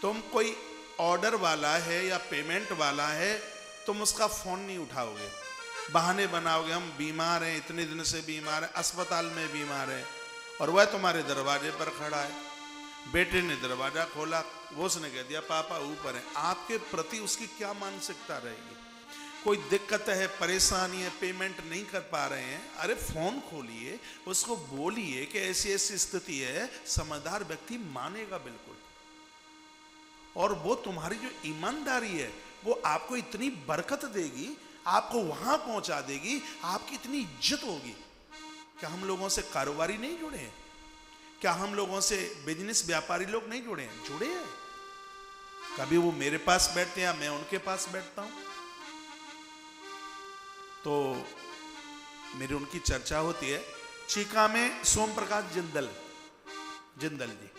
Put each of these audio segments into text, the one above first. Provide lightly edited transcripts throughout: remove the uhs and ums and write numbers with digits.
तुम कोई ऑर्डर वाला है या पेमेंट वाला है, तुम उसका फोन नहीं उठाओगे, बहाने बनाओगे, हम बीमार हैं, इतने दिन से बीमार हैं, अस्पताल में बीमार हैं, और वह तुम्हारे दरवाजे पर खड़ा है। बेटे ने दरवाजा खोला, वो उसने कह दिया पापा ऊपर है। आपके प्रति उसकी क्या मानसिकता रहेगी? कोई दिक्कत है, परेशानी है, पेमेंट नहीं कर पा रहे हैं, अरे फोन खोलिए, उसको बोलिए कि ऐसी ऐसी स्थिति है। समझदार व्यक्ति मानेगा बिल्कुल, और वो तुम्हारी जो ईमानदारी है वो आपको इतनी बरकत देगी, आपको वहां पहुंचा देगी, आपकी इतनी इज्जत होगी। क्या हम लोगों से कारोबारी नहीं जुड़े हैं? क्या हम लोगों से बिजनेस व्यापारी लोग नहीं जुड़े हैं? जुड़े हैं। कभी वो मेरे पास बैठते हैं या मैं उनके पास बैठता हूं, तो मेरी उनकी चर्चा होती है। चीका में सोम प्रकाश जिंदल जी,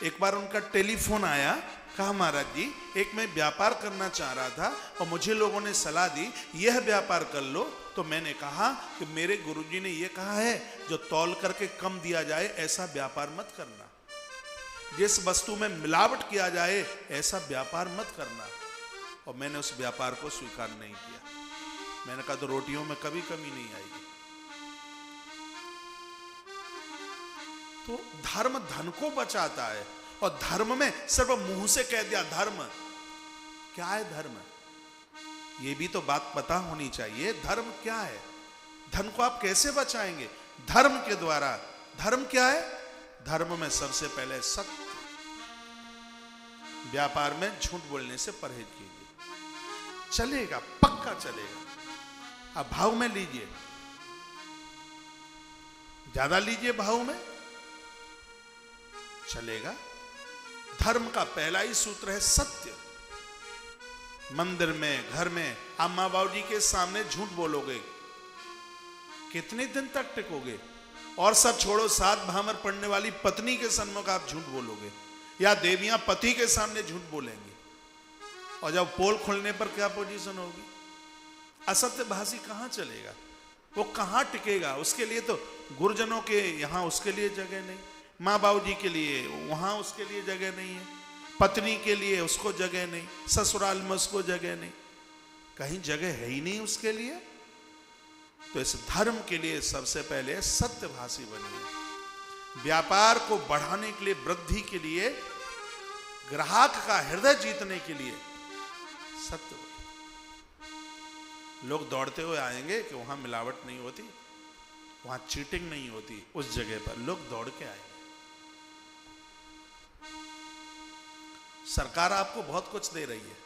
एक बार उनका टेलीफोन आया, कहा महाराज जी एक मैं व्यापार करना चाह रहा था और मुझे लोगों ने सलाह दी यह व्यापार कर लो, तो मैंने कहा कि मेरे गुरुजी ने यह कहा है जो तौल करके कम दिया जाए ऐसा व्यापार मत करना, जिस वस्तु में मिलावट किया जाए ऐसा व्यापार मत करना। और मैंने उस व्यापार को स्वीकार नहीं किया। मैंने कहा तो रोटियों में कभी कमी नहीं आएगी। तो धर्म धन को बचाता है, और धर्म में सिर्फ मुंह से कह दिया धर्म, क्या है धर्म? ये भी तो बात पता होनी चाहिए, धर्म क्या है? धन को आप कैसे बचाएंगे? धर्म के द्वारा। धर्म क्या है? धर्म में सबसे पहले सत्य, व्यापार में झूठ बोलने से परहेज कीजिए, चलेगा, पक्का चलेगा। अब भाव में लीजिए, ज्यादा लीजिए, भाव में चलेगा। धर्म का पहला ही सूत्र है सत्य। मंदिर में, घर में आप मां बाबू जी के सामने झूठ बोलोगे, कितने दिन तक टिकोगे? और सब छोड़ो, 7 भामर पढ़ने वाली पत्नी के सन्मुख आप झूठ बोलोगे, या देवियां पति के सामने झूठ बोलेंगी, और जब पोल खुलने पर क्या पोजीशन होगी? असत्य भाषी कहां चलेगा? वो कहां टिकेगा? उसके लिए तो गुरुजनों के यहां उसके लिए जगह नहीं, माँ बाबू जी के लिए वहां उसके लिए जगह नहीं है, पत्नी के लिए उसको जगह नहीं, ससुराल में उसको जगह नहीं, कहीं जगह है ही नहीं उसके लिए। तो इस धर्म के लिए सबसे पहले सत्यभाषी बनिए। व्यापार को बढ़ाने के लिए, वृद्धि के लिए, ग्राहक का हृदय जीतने के लिए सत्य बोलिए। लोग दौड़ते हुए आएंगे कि वहां मिलावट नहीं होती, वहां चीटिंग नहीं होती, उस जगह पर लोग दौड़ के आएंगे। सरकार आपको बहुत कुछ दे रही है,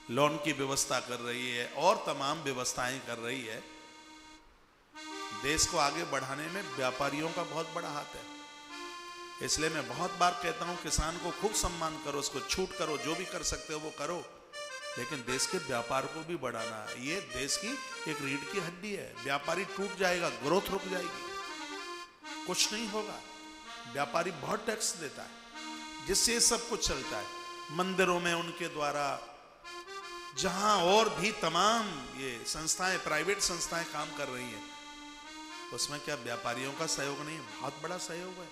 लोन की व्यवस्था कर रही है और तमाम व्यवस्थाएं कर रही है। देश को आगे बढ़ाने में व्यापारियों का बहुत बड़ा हाथ है। इसलिए मैं बहुत बार कहता हूं किसान को खूब सम्मान करो, उसको छूट करो, जो भी कर सकते हो वो करो, लेकिन देश के व्यापार को भी बढ़ाना। ये देश की एक रीढ़ की हड्डी है। व्यापारी टूट जाएगा, ग्रोथ रुक जाएगी, कुछ नहीं होगा। व्यापारी बहुत टैक्स देता है जिससे ये सब कुछ चलता है। मंदिरों में उनके द्वारा, जहां और भी तमाम ये संस्थाएं, प्राइवेट संस्थाएं काम कर रही हैं, उसमें क्या व्यापारियों का सहयोग नहीं है? बहुत बड़ा सहयोग है।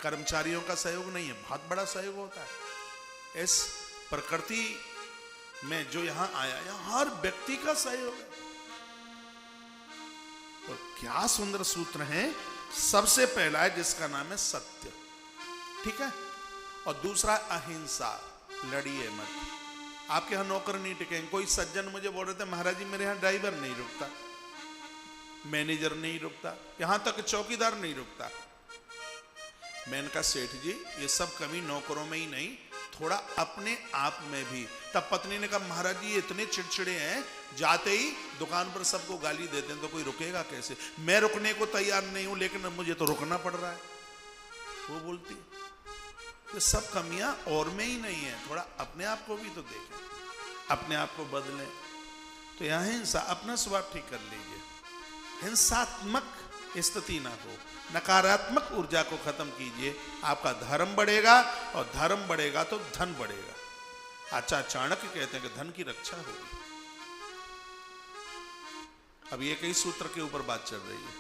कर्मचारियों का सहयोग नहीं है? बहुत बड़ा सहयोग होता है। इस प्रकृति में जो यहां आया, यहां हर व्यक्ति का सहयोग है। तो क्या सुंदर सूत्र है। सबसे पहला है जिसका नाम है सत्य, ठीक है, और दूसरा अहिंसा, लड़िए मत। आपके यहां नौकर नहीं टिकेंगे। कोई सज्जन मुझे बोल रहे थे महाराज जी मेरे यहां ड्राइवर नहीं रुकता, मैनेजर नहीं रुकता, यहां तक चौकीदार नहीं रुकता। मैंने कहा सेठ जी ये सब कमी नौकरों में ही नहीं, थोड़ा अपने आप में भी। तब पत्नी ने कहा महाराज जी इतने चिड़चिड़े हैं, जाते ही दुकान पर सबको गाली देते हैं, तो कोई रुकेगा कैसे? मैं रुकने को तैयार नहीं हूं, लेकिन मुझे तो रुकना पड़ रहा है। वो बोलती है तो सब कमियां और में ही नहीं है, थोड़ा अपने आप को भी तो देखें, अपने आप को बदलें। तो यहां हिंसा, अपना स्वभाव ठीक कर लीजिए, हिंसात्मक स्थिति ना हो, नकारात्मक ऊर्जा को खत्म कीजिए। आपका धर्म बढ़ेगा, और धर्म बढ़ेगा तो धन बढ़ेगा। आचार्य चाणक्य कहते हैं कि धन की रक्षा होगी। अब ये कई सूत्र के ऊपर बात चल रही है।